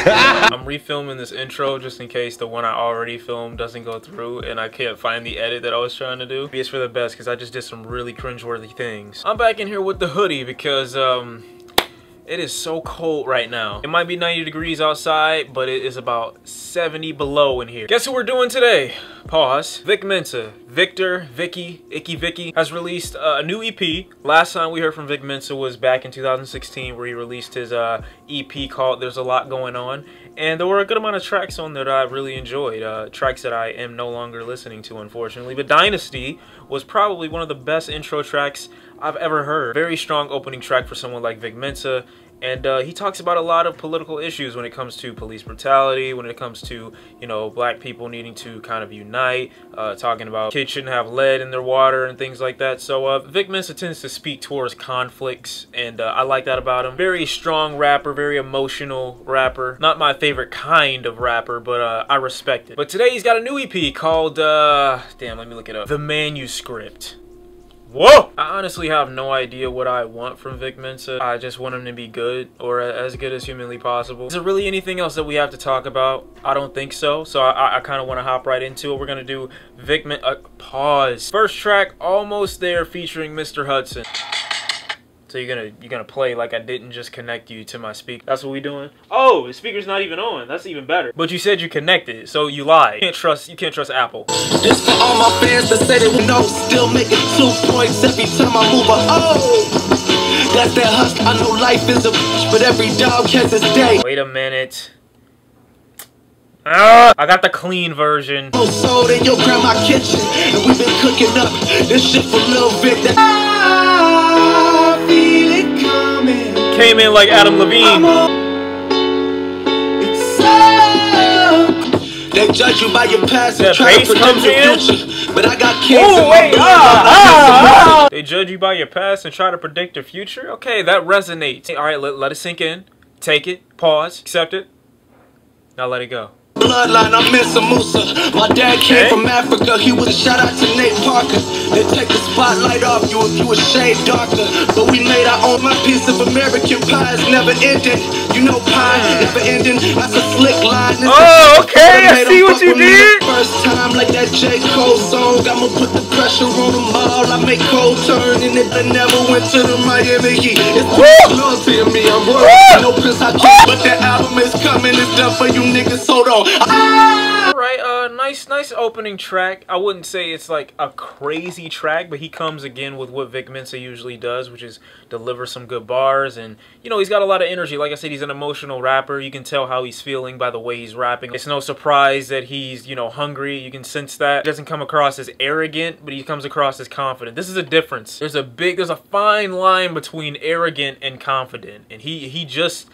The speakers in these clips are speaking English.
I'm refilming this intro just in case the one I already filmed doesn't go through and I can't find the edit that I was trying to do. Maybe it's for the best because I just did some really cringeworthy things. I'm back in here with the hoodie because it is so cold right now. It might be 90 degrees outside, but it is about 70 below in here. Guess who we're doing today? Pause. Vic Mensa. Victor, Vicky, Icky Vicky has released a new EP. Last time we heard from Vic Mensa was back in 2016 where he released his EP called There's a Lot Going On. And there were a good amount of tracks on there that I really enjoyed. Tracks that I am no longer listening to, unfortunately. But Dynasty was probably one of the best intro tracks I've ever heard. Very strong opening track for someone like Vic Mensa. And he talks about a lot of political issues when it comes to police brutality, when it comes to, you know, black people needing to kind of unite, talking about kids shouldn't have lead in their water and things like that. So Vic Mensa tends to speak towards conflicts, and I like that about him. Very strong rapper, very emotional rapper. Not my favorite kind of rapper, but I respect it. But today he's got a new EP called, damn, let me look it up. The Manuscript. Whoa! I honestly have no idea what I want from Vic Mensa. I just want him to be good, or as good as humanly possible. Is there really anything else that we have to talk about? I don't think so. So I kind of want to hop right into it. We're gonna do Vic Mensa. Pause. First track, Almost There, featuring Mr. Hudson. So you're gonna play like I didn't just connect you to my speaker. That's what we doing? Oh, the speaker's not even on. That's even better. But you said you connected, so you lied. You can't trust Apple. This for all my fans that say they know, still making 2 points every time I move a oh. That's that husk. I know life is a bitch, but every dog has its day. Wait a minute. I got the clean version. Sold in your grandma kitchen, and we've been cooking up this shit for Lil Vic. Came in like Adam Levine. They judge you by your past and try to predict your future. But I got kids in my blood. They judge you by your past and try to predict your future? Okay, that resonates. Alright, let it sink in. Take it. Pause. Accept it. Now let it go. Bloodline, I'm Mensa Musa. My dad came from Africa. He was a shout out to Nate Parker. They take the spotlight off you if you a shade darker. But we made our own. My piece of American pie is never ending. You know pie is the ending. That's a slick line. Oh, okay. I see what you did. First time like that J. Cole song. I'ma put the pressure on them all. I make cold turn and it never went to the Miami Heat. It's too loyalty in me. I'm worried. No piss I keep, but that album is coming. It's done for you niggas. Hold on. Alright, nice opening track. I wouldn't say it's like a crazy track, but he comes again with what Vic Mensa usually does, which is deliver some good bars. And, you know, he's got a lot of energy. Like I said, he's an emotional rapper. You can tell how he's feeling by the way he's rapping. It's no surprise that he's, you know, hungry. You can sense that. He doesn't come across as arrogant, but he comes across as confident. This is a difference. There's a fine line between arrogant and confident. And he just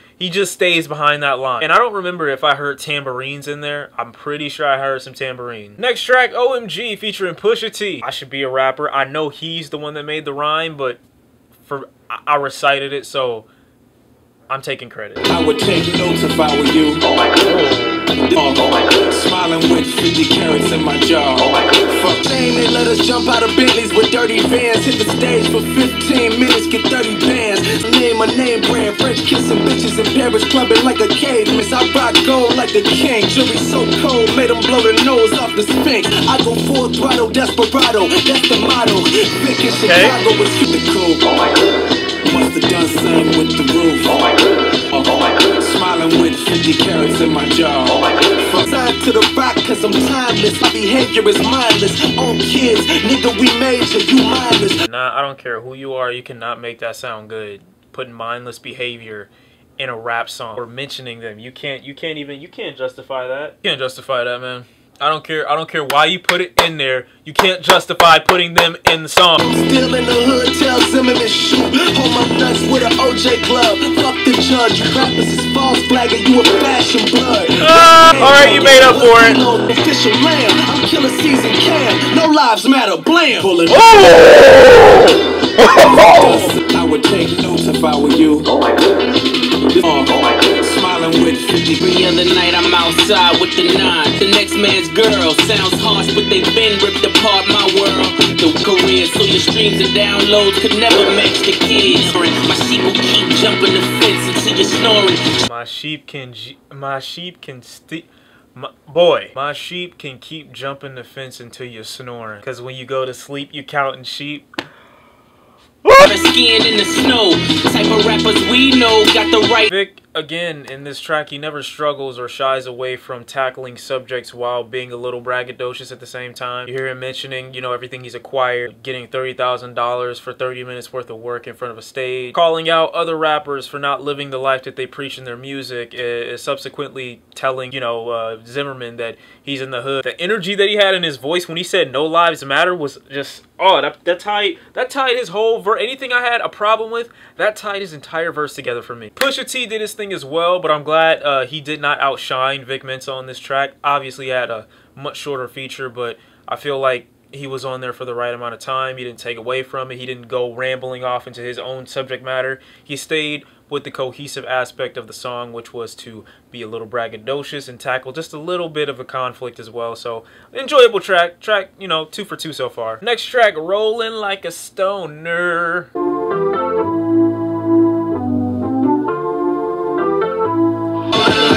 stays behind that line. And I don't remember if I heard tambourines in there. I'm pretty sure I heard some tambourine. Next track, OMG, featuring Pusha T. I should be a rapper. I know he's the one that made the rhyme, but I recited it, so I'm taking credit. I would take notes if I were you. Oh my God. Oh my God. Smiling with 50 carats in my jaw. Oh my God. Fuck chain, they let us jump out of Bentleys with dirty vans. Hit the stage for 15 minutes, get 30 bands. Name a name brand, French kissing bitches in Paris, clubbing like a cave. Miss, I rock gold like the king. Jury so cold, made them blow the nose off the Sphinx. I go full throttle, desperado, that's the motto. Vic in Chicago was super cool. Oh my God. Must have done something with the roof. Oh my God. Oh my God. Smiling with 50 carats in my jaw. Oh my God. From time to the rock, cause I'm timeless. My behavior is mindless. On kids, nigga, we major, you mindless. Nah, I don't care who you are, you cannot make that sound good. Putting mindless behavior in a rap song or mentioning them. You can't justify that. You can't justify that, man. I don't care why you put it in there. You can't justify putting them in the song. Still in the hood, tell Zimmerman shoot. Hold my nuts with an OJ club. Fuck the judge. You rappers is false flagging. You a fashion blood. Alright, you made up for it. Official lamb. I'm killer season cam. No lives matter. Blam. I would take notes if I were you. Oh my God. Oh my God. Smiling with 50. The other night I'm outside with the 9. The next man's girl. Sounds harsh, but they've been ripped apart my world. The career, so your streams and downloads could never match the kids. My sheep will keep jumping the fence. because of your snoring. My sheep can keep jumping the fence until you're snoring. Cause when you go to sleep, you counting sheep. Skiing in the snow, the type of rappers we know got the right. Vic, again, in this track, he never struggles or shies away from tackling subjects while being a little braggadocious at the same time. You hear him mentioning, you know, everything he's acquired, getting $30,000 for 30 minutes worth of work in front of a stage, calling out other rappers for not living the life that they preach in their music, subsequently telling, you know, Zimmerman that he's in the hood. The energy that he had in his voice when he said "No Lives Matter" was just, oh, that tied his whole verse. Anything I had a problem with, that tied his entire verse together for me. Pusha T did his thing as well, but I'm glad he did not outshine Vic Mensa on this track. Obviously, he had a much shorter feature, but I feel like he was on there for the right amount of time. He didn't take away from it. He didn't go rambling off into his own subject matter. He stayed with the cohesive aspect of the song, which was to be a little braggadocious and tackle just a little bit of a conflict as well. So, enjoyable track, you know, 2 for 2 so far. Next track, Rolling Like a Stoner. Like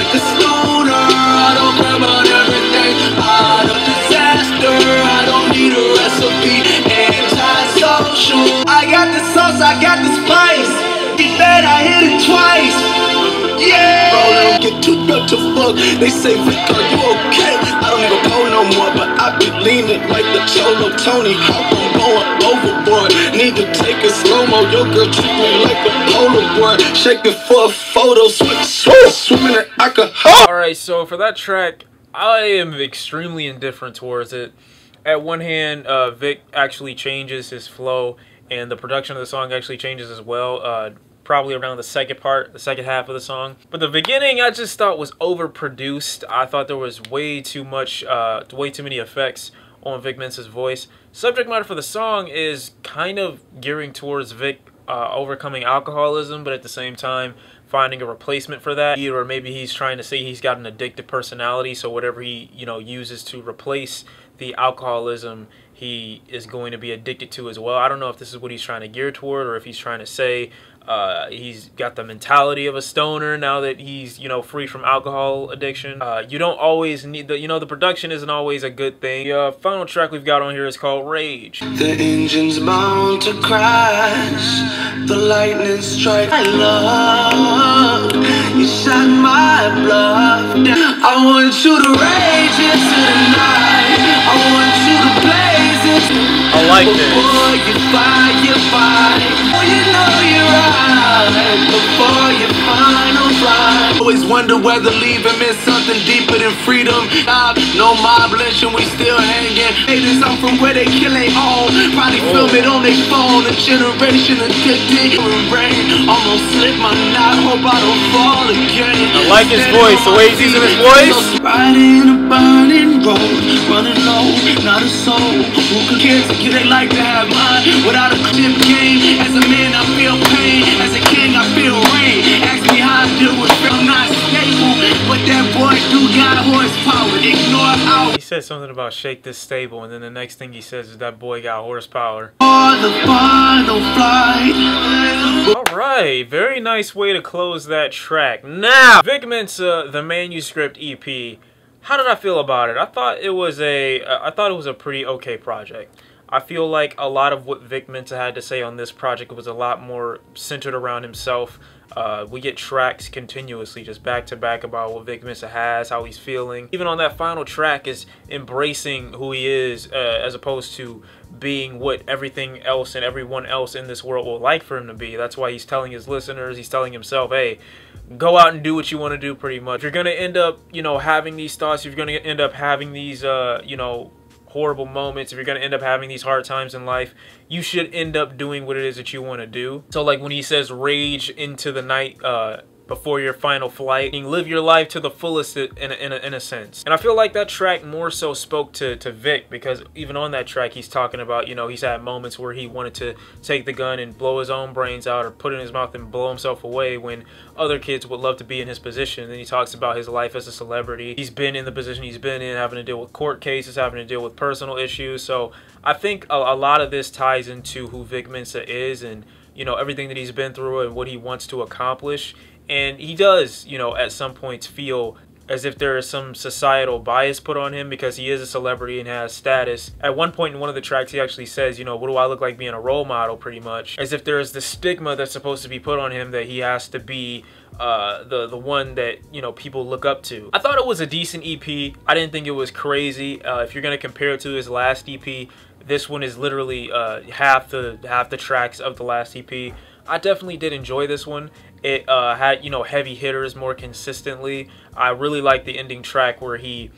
a stoner, I don't care about everything. Out of disaster, I don't need a recipe. Anti-social, I got the sauce, I got the spice. Be bad, I hit it twice. Yeah. Bro, they don't get too good to fuck. They say, Vic, are you okay? I don't even go no more, but I be leaning like the Cholo Tony. Hop, I'm going overboard. Need to take a slow-mo. Your girl treat me like a Polaroid. Shaking for a photo, swimming in alcohol. Alright, so for that track, I am extremely indifferent towards it. At one hand, Vic actually changes his flow, and the production of the song actually changes as well. Probably around the second half of the song. But the beginning, I just thought was overproduced. I thought there was way too many effects on Vic Mensa's voice. Subject matter for the song is kind of gearing towards Vic overcoming alcoholism, but at the same time finding a replacement for that. Or maybe he's trying to say he's got an addictive personality, so whatever he, you know, uses to replace the alcoholism, he is going to be addicted to as well. I don't know if this is what he's trying to gear toward, or if he's trying to say he's got the mentality of a stoner now that he's, you know, free from alcohol addiction. You don't always need the, you know, the production isn't always a good thing. The final track we've got on here is called Rage. The engine's bound to crash. The lightning strike. I love you, shot my bluff. I want you to rage into the night. I want you to blaze it. I like this. Before you fight your fight. You know you're right. Before your final flight. Always wonder whether leaving meant something deeper than freedom. No mob lynching, we still hanging. Haters, I'm from where they kill they own. Probably film it on their phone. A generation addicted. Rain almost slipped my knot. Hope I don't fall again. I like his voice, the way he's using his voice. Riding a burning road, running low, not a soul. Who could care to get they like to have mine without a chip game? As a man, I feel pain. As a king, I feel rain. Ask me how I deal with fear. I'm not stable, but that boy do got horsepower. Ignore how he said something about shake this stable, and then the next thing he says is that boy got horsepower. for the final flight. Alright, very nice way to close that track. Now, Vic Mensa, the Manuscript EP. How did I feel about it? I thought it was a pretty okay project. I feel like a lot of what Vic Mensa had to say on this project was a lot more centered around himself. We get tracks continuously, just back to back, about what Vic Mensa has, how he's feeling. Even on that final track is embracing who he is, as opposed to being what everything else and everyone else in this world will like for him to be. That's why he's telling his listeners, he's telling himself, hey, go out and do what you want to do, pretty much. If you're going to end up, you know, having these thoughts, if you're going to end up having these, you know, horrible moments, if you're going to end up having these hard times in life, you should end up doing what it is that you want to do. So like when he says rage into the night before your final flight, you live your life to the fullest in a sense. And I feel like that track more so spoke to Vic, because even on that track he's talking about, you know, he's had moments where he wanted to take the gun and blow his own brains out, or put it in his mouth and blow himself away, when other kids would love to be in his position. And then he talks about his life as a celebrity. He's been in the position he's been in, having to deal with court cases, having to deal with personal issues. So I think a lot of this ties into who Vic Mensa is, and, you know, everything that he's been through and what he wants to accomplish. And he does, you know, at some points feel as if there is some societal bias put on him because he is a celebrity and has status. At one point in one of the tracks, he actually says, you know, what do I look like being a role model, pretty much? As if there is the stigma that's supposed to be put on him that he has to be the one that, you know, people look up to. I thought it was a decent EP. I didn't think it was crazy. If you're gonna compare it to his last EP, this one is literally half the tracks of the last EP. I definitely did enjoy this one. It had, you know, heavy hitters more consistently. I really like the ending track where he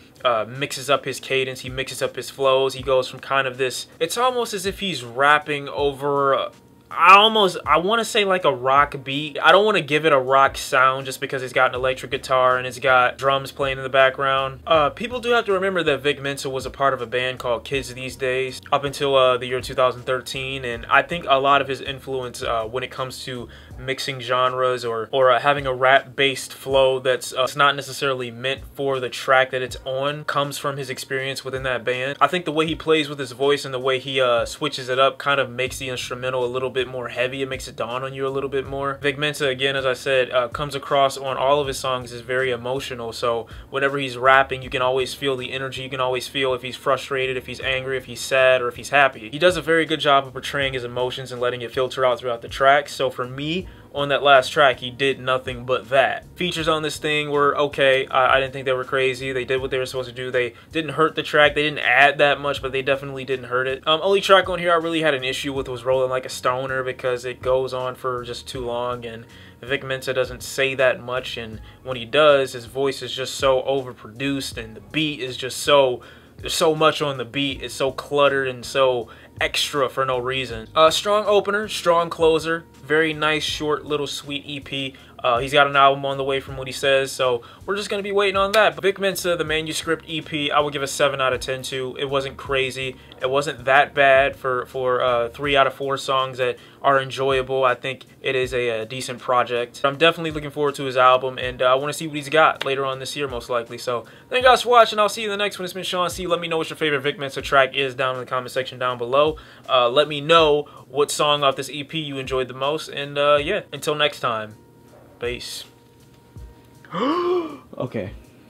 mixes up his cadence, he mixes up his flows. He goes from kind of this, it's almost as if he's rapping over I want to say like a rock beat. I don't want to give it a rock sound just because it's got an electric guitar and it's got drums playing in the background. People do have to remember that Vic Mensa was a part of a band called Kids These Days up until the year 2013, and I think a lot of his influence when it comes to mixing genres or having a rap-based flow that's not necessarily meant for the track that it's on comes from his experience within that band. I think the way he plays with his voice and the way he switches it up kind of makes the instrumental a little bit more heavy. It makes it dawn on you a little bit more. Vic Mensa, again, as I said, comes across on all of his songs as very emotional, so whenever he's rapping you can always feel the energy. You can always feel if he's frustrated, if he's angry, if he's sad, or if he's happy. He does a very good job of portraying his emotions and letting it filter out throughout the track. So for me, on that last track, he did nothing but that. Features on this thing were okay. I didn't think they were crazy. They did what they were supposed to do. They didn't hurt the track. They didn't add that much, but they definitely didn't hurt it. Only track on here I really had an issue with was Rolling Like a Stoner because it goes on for just too long, and Vic Mensa doesn't say that much, and when he does, his voice is just so overproduced, and the beat is just so... There's so much on the beat. It's so cluttered and so extra for no reason. Strong opener, strong closer, very nice, short, little sweet EP. He's got an album on the way from what he says, so we're just going to be waiting on that. But Vic Mensa, the Manuscript EP, I would give a 7 out of 10 to. It wasn't crazy. It wasn't that bad for 3 out of 4 songs that are enjoyable. I think it is a decent project. I'm definitely looking forward to his album, and I want to see what he's got later on this year, most likely. So thank you guys for watching. I'll see you in the next one. It's been Shawn. Let me know what your favorite Vic Mensa track is down in the comment section down below. Let me know what song off this EP you enjoyed the most, and yeah, until next time. Peace. Okay.